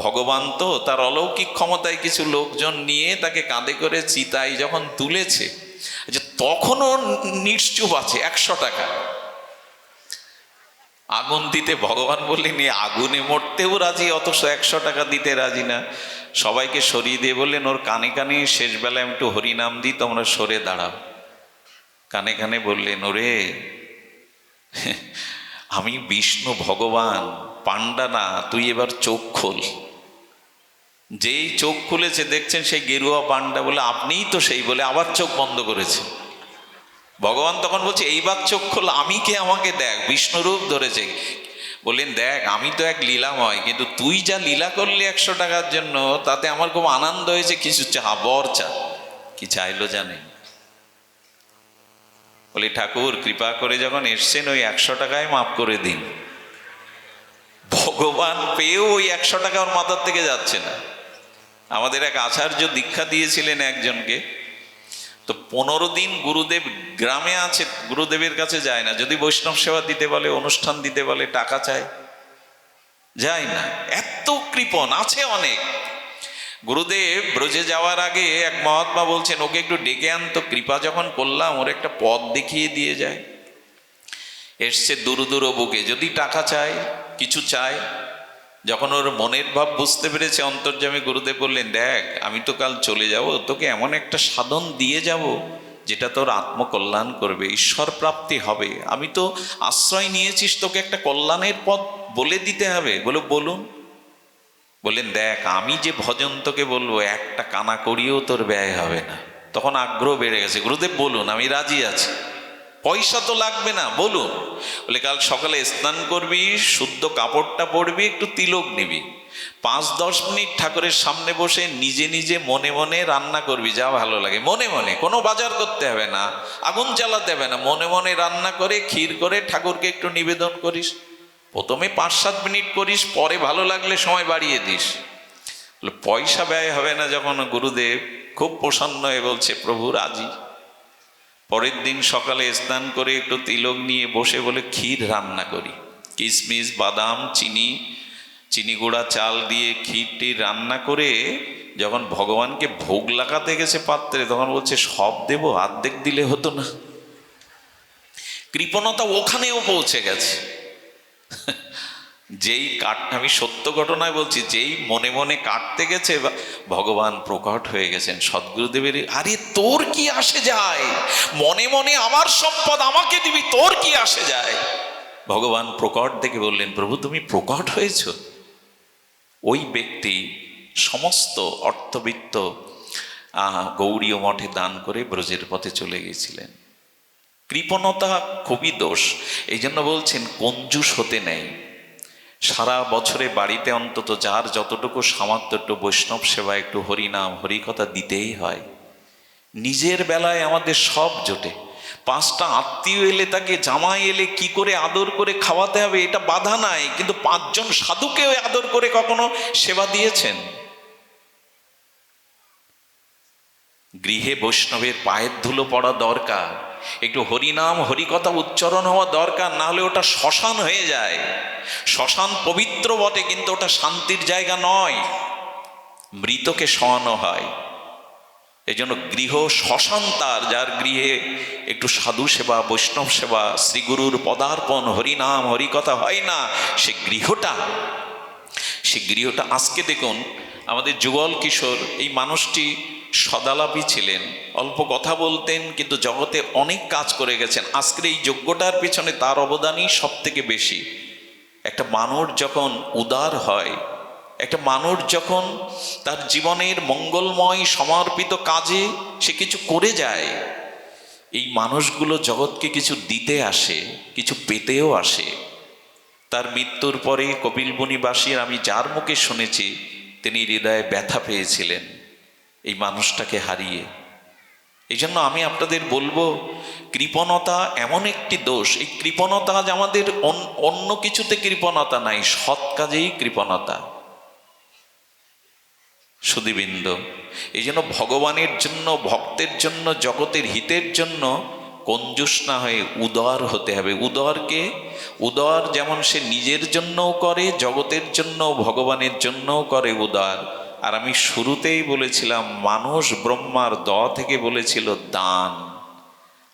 Speaker 1: ভগবান তো তার অলৌকিক ক্ষমতায় কিছু লোকজন নিয়ে তাকে কাঁধে করে চিতায় যখন তুলেছে, যে তখনও নিশ্চুপ আছে। 100 টাকা আগুন দিতে ভগবান বললেন, আগুনে মরতেও রাজি, অথচ 100 টাকা দিতে রাজি না। সবাইকে সরিয়ে দিয়ে বললেন, ওর কানে কানে শেষ বেলায় একটু হরিনাম দিই, তোমরা সরে দাঁড়াও। কানে কানে বললেন, ওরে আমি বিষ্ণু ভগবান, পাণ্ডা না, তুই এবার চোখ খোল। যেই চোখ খুলেছে দেখছেন সেই গেরুয়া পাণ্ডা। বলে, আপনিই তো সেই। বলে আবার চোখ বন্ধ করেছে। ভগবান তখন বলছে, এইবার চোখ খোল, আমি কে, আমাকে দেখ। বিষ্ণুরূপ ধরেছে। বললেন, দেখ আমি তো এক লীলাময়, কিন্তু তুই যা লীলা করলি 100 টাকার জন্য, তাতে আমার খুব আনন্দ হয়েছে, কিছু চা, বর চা। কি চাইলো জানেন? বলি, ঠাকুর কৃপা করে যখন এসছেন, ওই 100 টাকায় মাফ করে দিন। ভগবান পেয়েও ওই 100 টাকা ওর মাথার থেকে যাচ্ছে না। আমাদের এক আচার্য দীক্ষা দিয়েছিলেন একজনকে, তো 15 দিন গুরুদেব গ্রামে আছে, গুরুদেবের কাছে যায় না। যদি বৈষ্ণব সেবা দিতে বলে, অনুষ্ঠান দিতে বলে, টাকা চায়, যায় না। এত কৃপণ আছে অনেক। গুরুদেব ব্রজে যাওয়ার আগে এক মহাত্মা বলছেন, ওকে একটু ডেকে আনতো, কৃপা যখন করলাম ওর একটা পথ দেখিয়ে দিয়ে যায়। এসছে দূর দূর বুকে, যদি টাকা চায়, কিছু চায়। যখন ওর মনের ভাব বুঝতে পেরেছে অন্তর্যামী গুরুদেব বললেন, দেখ আমি তো কাল চলে যাব, তোকে এমন একটা সাধন দিয়ে যাব যেটা তোর আত্মকল্যাণ করবে, ঈশ্বর প্রাপ্তি হবে। আমি তো আশ্রয় নিয়েছিস, তোকে একটা কল্যাণের পথ বলে দিতে হবে। বলুন। বললেন, দেখ আমি যে ভজন তোকে বলবো, একটা কানা করিও তোর ব্যয় হবে না। তখন আগ্রহ বেড়ে গেছে। গুরুদেব বলুন, আমি রাজি আছি, পয়সা তো লাগবে না, বলুন। বলে, কাল সকালে স্নান করবি, শুদ্ধ কাপড়টা পরবি, একটু তিলক নিবি, 5-10 মিনিট ঠাকুরের সামনে বসে নিজে নিজে মনে মনে রান্না করবি, যা ভালো লাগে। মনে মনে, কোনো বাজার করতে হবে না, আগুন জ্বালাতে হবে না, মনে মনে রান্না করে ক্ষীর করে ঠাকুরকে একটু নিবেদন করিস। প্রথমে 5-7 মিনিট করিস, পরে ভালো লাগলে সময় বাড়িয়ে দিস। পয়সা ব্যয় হবে না যখন, গুরুদেব খুব প্রসন্ন হয়ে বলছে, প্রভু রাজি। পরের দিন সকালে স্নান করে একটু তিলক নিয়ে বসে বলে, ক্ষীর রান্না করি, কিশমিশ, বাদাম, চিনি গুঁড়া চাল দিয়ে ক্ষীরটি রান্না করে যখন ভগবানকে ভোগ লাগাতে গেছে পাত্রে, তখন বলছে, সব দেব, অর্ধেক দিলে হতো না। কৃপণতা ওখানেও পৌঁছে গেছে। যেই আমি সত্য ঘটনায় বলছি, যেই মনে মনে কাটতে গেছে, ভগবান প্রকট হয়ে গেছেন। সদ্গুরুদেবের, আরে তোর কি আসে যায়, মনে মনে আমার সম্পদ আমাকে দিবি, তোর কি আসে যায়। ভগবান প্রকট দেখে বললেন, প্রভু তুমি প্রকট হয়েছ। ওই ব্যক্তি সমস্ত অর্থবিত্ত গৌড়ীয় মঠে দান করে ব্রজের পথে চলে গিয়েছিলেন। কৃপণতা খুবই দোষ। এই জন্য বলছেন, কঞ্জুস হতে নেই। সারা বছরে বাড়িতে অন্তত যার যতটুকু সামর্থ্য, একটু বৈষ্ণব সেবা, একটু হরিনাম হরিকথা দিতেই হয়। নিজের বেলায় আমাদের সব জোটে। 5টা আত্মীয় এলে, তাকে জামাই এলে কি করে আদর করে খাওয়াতে হবে এটা বাধা নাই, কিন্তু 5 জন সাধুকেও আদর করে কখনো সেবা দিয়েছেন? গৃহে বৈষ্ণবের পায়ের ধুলো পড়া দরকার, একটু হরিনাম হরিকথা উচ্চারণ হওয়া দরকার, না হলে ওটা শ্মশান হয়ে যায়। শ্মশান পবিত্র বটে, কিন্তু ওটা শান্তির জায়গা নয়, মৃতকে শোয়ানো হয়। এই জন্য গৃহ শ্মশান তার, যার গৃহে একটু সাধু সেবা, বৈষ্ণব সেবা, শ্রীগুরুর পদার্পণ, হরিনাম হরিকথা হয় না, সে গৃহটা আজকে দেখুন, আমাদের যুগল কিশোর, এই মানুষটি সদালাপী ছিলেন, অল্প কথা বলতেন, কিন্তু জগতে অনেক কাজ করে গেছেন। আজকের এই যজ্ঞটার পিছনে তার অবদানই সব থেকে বেশি। একটা মানুষ যখন উদার হয়, একটা মানুষ যখন তার জীবনের মঙ্গলময় সমর্পিত কাজে সে কিছু করে যায়, এই মানুষগুলো জগৎকে কিছু দিতে আসে, কিছু পেতেও আসে। তার মৃত্যুর পরে কপিলবনিবাসীর আমি যার মুখে শুনেছি, তিনি হৃদয়ে ব্যথা পেয়েছিলেন এই মানুষটাকে হারিয়ে। এই জন্য আমি আপনাদের বলবো, কৃপণতা এমন একটি দোষ। এই কৃপণতা আজ আমাদের অন্য কিছুতে কৃপণতা নাই, সৎ কাজেই কৃপণতা। সুধীবৃন্দ, এই জন্য ভগবানের জন্য, ভক্তের জন্য, জগতের হিতের জন্য কঞ্জুস না হয়ে উদার হতে হবে। উদার যেমন সে নিজের জন্যও করে, জগতের জন্য, ভগবানের জন্যও করে উদার। আর আমি শুরুতেই বলেছিলাম, মানুষ ব্রহ্মার থেকে বলেছিল দান।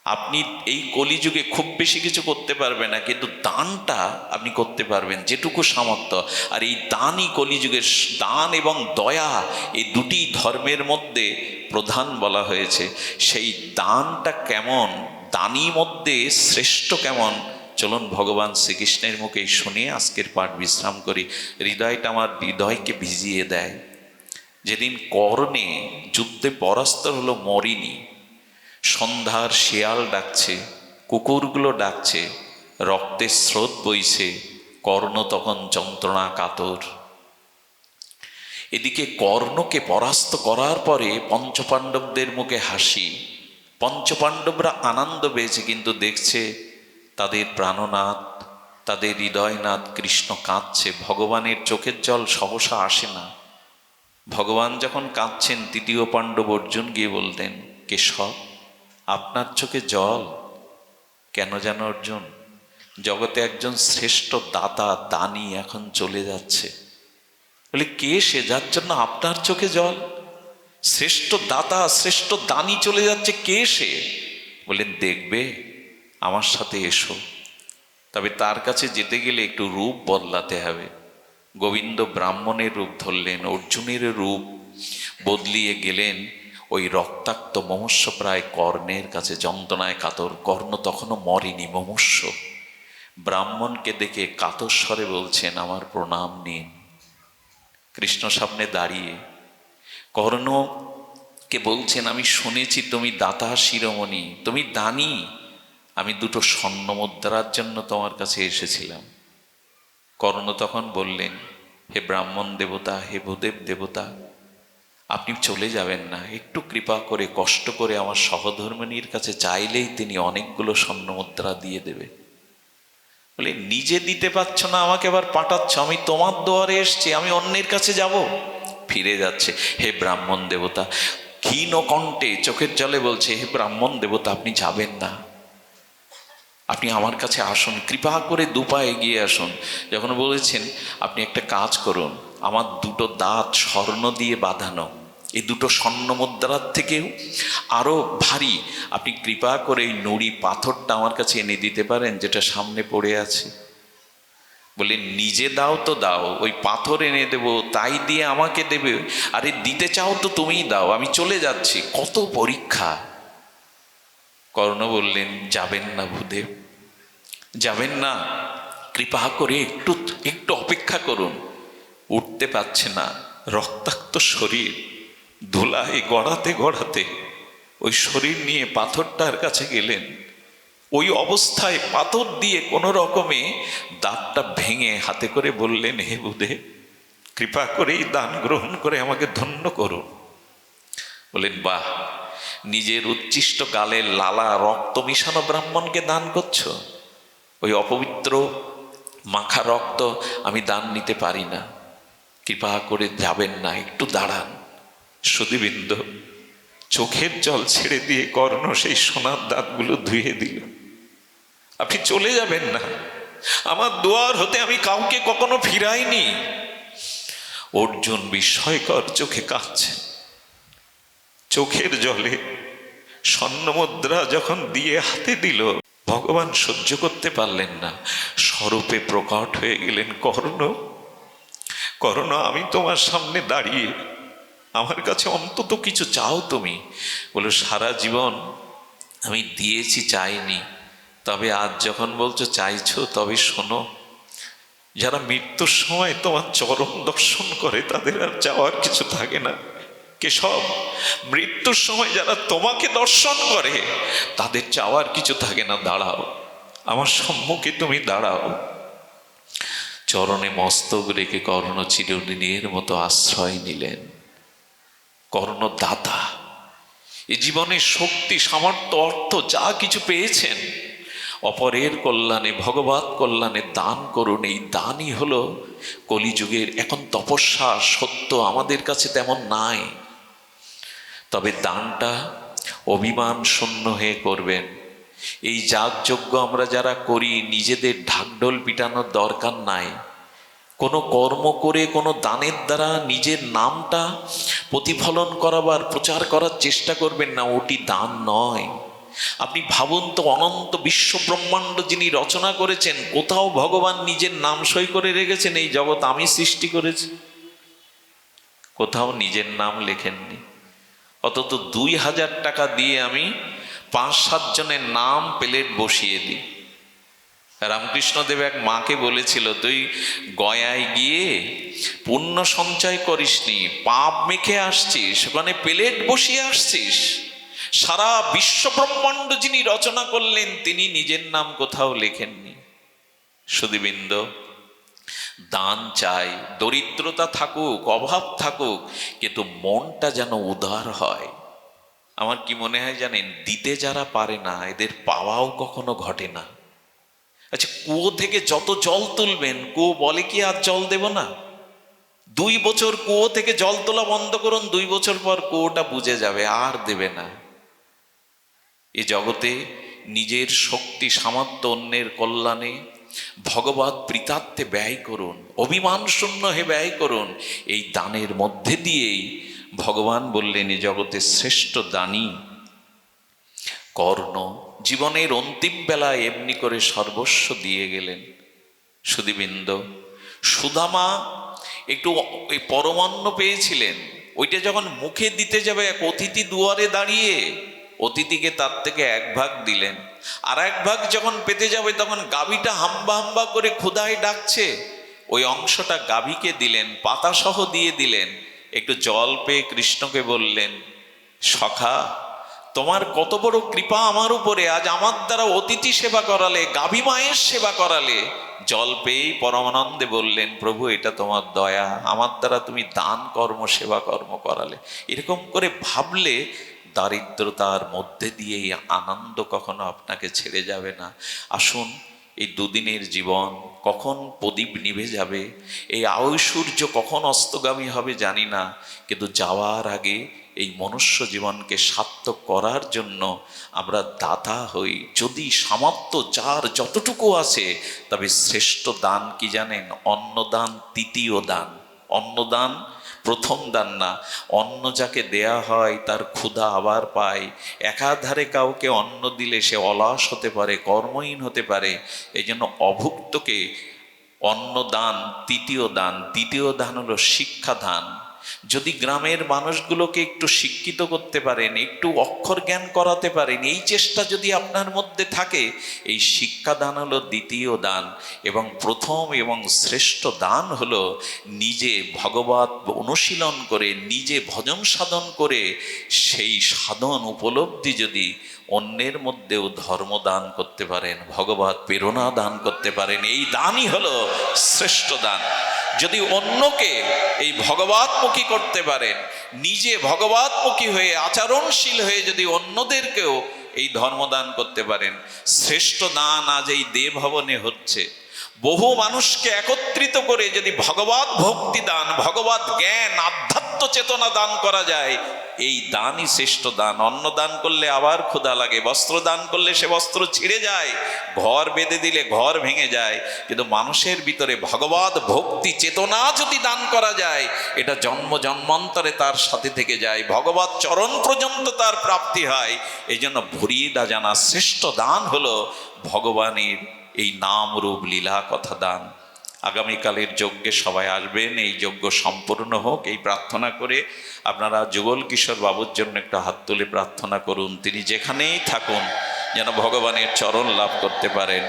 Speaker 1: আপনি এই কলিযুগে খুব বেশি কিছু করতে পারবেন না, কিন্তু দানটা আপনি করতে পারবেন যেটুকু সামর্থ্য। আর এই দানই কলিযুগের, দান এবং দয়া, এই দুটি ধর্মের মধ্যে প্রধান বলা হয়েছে। সেই দানটা কেমন, দানই মধ্যে শ্রেষ্ঠ কেমন, চলুন ভগবান শ্রীকৃষ্ণের মুখে শুনে আজকের পাঠ বিশ্রাম করি। হৃদয়টা আমার হৃদয়কে ভিজিয়ে দেয়। যেদিন কর্ণে যুদ্ধে পরাস্ত হলো, মরিনি, সন্ধ্যার শিয়াল ডাকছে, কুকুরগুলো ডাকছে, রক্তের স্রোত বইছে, কর্ণ তখন যন্ত্রণা কাতর। এদিকে কর্ণকে পরাস্ত করার পরে পঞ্চপাণ্ডবদের মুখে হাসি, পঞ্চপাণ্ডবরা আনন্দ পেয়েছে, কিন্তু দেখছে তাদের প্রাণনাথ, তাদের হৃদয়নাথ কৃষ্ণ কাঁদছে। ভগবানের চোখের জল সহসা আসে না। ভগবান যখন কাঁদছেন, তৃতীয় পাণ্ডব অর্জুন গিয়ে বলতেন, কেশব আপনার চোখে জল কেন জানো অর্জুন? জগতে একজন শ্রেষ্ঠ দাতা দানী এখন চলে যাচ্ছে। বলে কে সে যার জন্য আপনার চোখে জল? শ্রেষ্ঠ দাতা শ্রেষ্ঠ দানী চলে যাচ্ছে, কে সে? বলেন দেখবে, আমার সাথে এসো। তবে তার কাছে যেতে গেলে একটু রূপ বদলাতে হবে। গোবিন্দ ব্রাহ্মণের রূপ ধরলেন, অর্জুনের রূপ বদলিয়ে গেলেন ওই রক্তাক্ত মমস্যপ্রায় কর্ণের কাছে, যন্ত্রণায় কাতর। কর্ণ তখনও মরেনি, মমস্য। ব্রাহ্মণকে দেখে কাতর স্বরে বলছেন, আমার প্রণাম নিন। কৃষ্ণ সামনে দাঁড়িয়ে কর্ণকে বলছেন, আমি শুনেছি তুমি দাতা শিরোমণি, তুমি দানী। আমি দুটো স্বর্ণ মুদ্রার জন্য তোমার কাছে এসেছিলাম। কর্ণ তখন বললেন, হে ব্রাহ্মণ দেবতা, হে ভূদেব দেবতা, আপনি চলে যাবেন না। একটু কৃপা করে কষ্ট করে আমার সহধর্মিণীর কাছে চাইলেই তিনি অনেকগুলো স্বর্ণ মুদ্রা দিয়ে দেবে। বলে নিজে দিতে পারছ না, আমাকে আবার পাঠাচ্ছ? আমি তোমার দুয়ারে এসছি, আমি অন্যের কাছে যাব? ফিরে যাচ্ছে। হে ব্রাহ্মণ দেবতা, ক্ষীণ কণ্ঠে চোখের জলে বলছে, হে ব্রাহ্মণ দেবতা, আপনি যাবেন না, আপনি আমার কাছে আসুন, কৃপা করে দুপা এগিয়ে আসুন। যখন বলেছেন, আপনি একটা কাজ করুন, আমার দুটো দাঁত স্বর্ণ দিয়ে বাঁধানো, এই দুটো স্বর্ণ মুদ্রার থেকেও আরো ভারী, আপনি কৃপা করে এই নুড়ি পাথরটা আমার কাছে এনে দিতে পারেন, যেটা সামনে পড়ে আছে? বলে নিজে দাও তো দাও, ওই পাথর এনে দেবো, তাই দিয়ে আমাকে দেবে? আরে দিতে চাও তো তুমিই দাও, আমি চলে যাচ্ছি। কত পরীক্ষা! কর্ণ বললেন, যাবেন না ভূদেব, যাবেন না, কৃপা করে একটু একটু অপেক্ষা করুন। উঠতে পারছে না, রক্তাক্ত শরীর, ধুলায় গড়াতে গড়াতে ওই শরীর নিয়ে পাথরটার কাছে গেলেন। ওই অবস্থায় পাথর দিয়ে কোনো রকমে দাঁতটা ভেঙে হাতে করে বললেন, হে বুধে, কৃপা করেই দান গ্রহণ করে আমাকে ধন্য করুন। বলেন, বাহ, নিজের উচ্ছিষ্ট গালের লালা রক্ত মিশানো ব্রাহ্মণকে দান করছো? ওই অপবিত্র মাখা রক্ত আমি দান নিতে পারি না, কৃপা করে যাবেন না, একটু দাঁড়ান। সুধীবৃন্দ, চোখের জল ছেড়ে দিয়ে কর্ণ সেই সোনার দাঁতগুলো ধুয়ে দিল। আপনি চলে যাবেন না, আমার দুয়ার হতে আমি কাউকে কখনো ফিরাইনি। অর্জুন বিস্ময়কর চোখে কাঁদছে, চোখের জলে স্বর্ণমুদ্রা যখন দিয়ে হাতে দিল, ভগবান সহ্য করতে পারলেন না, স্বরূপে প্রকট হয়ে গেলেন। কর্ণ, কর্ণ, আমি তোমার সামনে দাঁড়িয়ে, আমার কাছে অন্তত কিছু চাও তুমি? বলে, সারা জীবন আমি দিয়েছি, চাইনি, তবে আজ যখন বলছো চাইছো, তবে শোনো, যারা মৃত্যুর সময় তোমার চরণ দর্শন করে তাদের আর চাওয়ার কিছু থাকে না। কেশব, মৃত্যুর সময় যারা তোমাকে দর্শন করে তাদের চাওয়ার কিছু থাকে না। দাঁড়াও, আমার সম্মুখে তুমি দাঁড়াও। চরণে মস্তক রেখে কর্ণ চিরদিনের মতো আশ্রয় নিলেন। কর্ণ দাতা, এ জীবনে শক্তি, সামর্থ্য, অর্থ যা কিছু পেয়েছেন, অপরের কল্যাণে, ভগবত কল্যাণে দান করুন। এই দানই হলো কলিযুগের এখন তপস্যা। সত্য আমাদের কাছে তেমন নাই, তবে দানটা অভিমান শূন্য হয়ে করবেন। এই যাগযজ্ঞ আমরা যারা করি, নিজেদের ঢাকঢোল পিটানোর দরকার নাই। কোনো কর্ম করে, কোনো দানের দ্বারা নিজের নামটা প্রতিফলন করাবার, প্রচার করার চেষ্টা করবেন না, ওটি দান নয়। আপনি ভাবুন তো, অনন্ত বিশ্ব ব্রহ্মাণ্ড যিনি রচনা করেছেন, কোথাও ভগবান নিজের নাম সই করে রেখেছেন এই জগৎ আমি সৃষ্টি করেছি? কোথাও নিজের নাম লেখেননি। অন্তত 2000 টাকা দিয়ে আমি 5-7 জনের নাম প্লেট বসিয়ে দিই। রামকৃষ্ণদেব এক মাকে বলেছিল, তুই গয়ায় গিয়ে পুণ্য সঞ্চয় করিসনি, পাপ মেখে আসছিস, ওখানে প্লেট বসিয়ে আসছিস। সারা বিশ্ব ব্রহ্মাণ্ড যিনি রচনা করলেন তিনি নিজের নাম কোথাও লেখেননি। সুধীবৃন্দ, দান চাই, দরিদ্রতা থাকুক, অভাব থাকুক, কিন্তু মনটা যেন উদার হয়। আমার কি মনে হয় জানেন, দিতে যারা পারে না এদের পাওয়াও কখনো ঘটে না। আচ্ছা, কুয়ো থেকে যত জল তুলবেন, কুয়ো বলে কি আর জল দেব না? 2 বছর কুয়ো থেকে জল তোলা বন্ধ করুন, 2 বছর পর কুয়োটা বুঝে যাবে, আর দেবে না। এ জগতে নিজের শক্তি সামর্থ্য অন্যের কল্যাণে ভগবৎ প্রীতার্থে ব্যয় করুন, অভিমান শূন্য হে ব্যয় করুন। এই দানের মধ্যে দিয়েই ভগবান বললেন এ জগতের শ্রেষ্ঠ দানী কর্ণ জীবনের অন্তিম বেলায় এমনি করে সর্বস্ব দিয়ে গেলেন। সুধীবৃন্দ, সুদামা একটু ওই পরমান্ন পেয়েছিলেন, ওইটা যখন মুখে দিতে যাবে এক অতিথি দুয়ারে দাঁড়িয়ে, অতিথিকে তার থেকে এক ভাগ দিলেন। আর এক ভাগ যখন পেতে যাবে তখন গাভীটা হাম্বা হাম্বা করে ক্ষুধায় ডাকছে, ওই অংশটা গাভীকে দিলেন, পাতাসহ দিয়ে দিলেন। একটু জল পেয়ে কৃষ্ণকে বললেন, সখা তোমার কত বড় কৃপা আমার উপরে, আজ আমার দ্বারা অতিথি সেবা করালে, গাভী মায়ের সেবা করালে। জল পেয়েই পরমানন্দে বললেন, প্রভু এটা তোমার দয়া, আমার দ্বারা তুমি দান কর্ম সেবা কর্ম করালে। এরকম করে ভাবলে দারিদ্রতার মধ্যে দিয়ে এই আনন্দ কখনো আপনাকে ছেড়ে যাবে না। আসুন, এই দুদিনের জীবন কখন প্রদীপ নিভে যাবে, এই ঐশ্বর্য কখন অস্তগামী হবে জানি না, কিন্তু যাওয়ার আগে এই মনুষ্য জীবনকে সার্থক করার জন্য আমরা দাতা হই। যদি সামর্থ্য যার যতটুকু আছে, তবে শ্রেষ্ঠ দান কি জানেন? অন্নদান তৃতীয় দান। অন্নদান প্রথম দান না। অন্ন যাকে দেয়া হয় তার ক্ষুধা আবার পায়। একাধারে কাউকে অন্ন দিলে সে অলস হতে পারে, কর্মহীন হতে পারে। এই জন্য অভুক্তকে অন্নদান তৃতীয় দান। দ্বিতীয় দান হলো শিক্ষাদান। যদি গ্রামের মানুষগুলোকে একটু শিক্ষিত করতে পারেন, একটু অক্ষর জ্ঞান করাতে পারেন, এই চেষ্টা যদি আপনার মধ্যে থাকে, এই শিক্ষাদান হলো দ্বিতীয় দান। এবং প্রথম এবং শ্রেষ্ঠ দান হলো নিজে ভগবত অনুশীলন করে, নিজে ভজন সাধন করে, সেই সাধন উপলব্ধি যদি অন্যের মধ্যেও ধর্ম দান করতে পারেন, ভগবত প্রেরণা দান করতে পারেন, এই দানই হলো শ্রেষ্ঠ দান। যদি অন্যকে এই ভগবতমুখী করতে পারেন, নিজে ভগবতমুখী হয়ে আচরণশীল হয়ে যদি অন্যদেরকেও এই ধর্মদান করতে পারেন, শ্রেষ্ঠ দান আজ এই দেব ভবনে হচ্ছে। বহু মানুষকে একত্রিত করে যদি ভগবত ভক্তি দান, ভগবত জ্ঞান, আধ্যাত্ম চেতনা দান করা যায়, এই দানই শ্রেষ্ঠ দান। অন্ন দান করলে আবার ক্ষুধা লাগে, বস্ত্র দান করলে সে বস্ত্র ছিঁড়ে যায়, ঘর বেঁধে দিলে ঘর ভেঙে যায়। কিন্তু মানুষের ভিতরে ভগবত ভক্তি চেতনা যদি দান করা যায়, এটা জন্ম জন্মান্তরে তার সাথে থেকে যায়, ভগবত চরণ পর্যন্ত তার প্রাপ্তি হয়। এই জন্য ভরিয়ে জানা শ্রেষ্ঠ দান হলো ভগবানের এই নাম রূপ লীলা কথা দান। আগামীকালের যজ্ঞে সবাই আসবেন, এই যজ্ঞ সম্পূর্ণ হোক এই প্রার্থনা করে আপনারা যুগল কিশোর বাবুর জন্য একটা হাত তুলে প্রার্থনা করুন। তিনি যেখানেই থাকুন যেন ভগবানের চরণ লাভ করতে পারেন।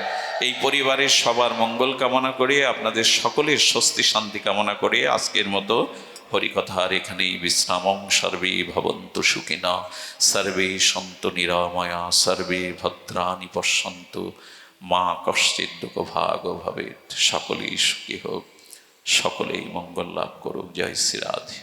Speaker 1: এই পরিবারের সবার মঙ্গল কামনা করে, আপনাদের সকলের স্বস্তি শান্তি কামনা করে আজকের মতো হরিকথার এখানেই বিশ্রামং। সর্বে ভবন্তু সুখিনঃ, সর্বে সন্তু নিরাময়া, সর্বে ভদ্রাণি পশ্যন্তু, মা কশ্চিৎ দুঃখ ভাগ ভবেৎ। সকলেই সুখী হোক, সকলেই মঙ্গল লাভ করুক। জয় শ্রী রাধে।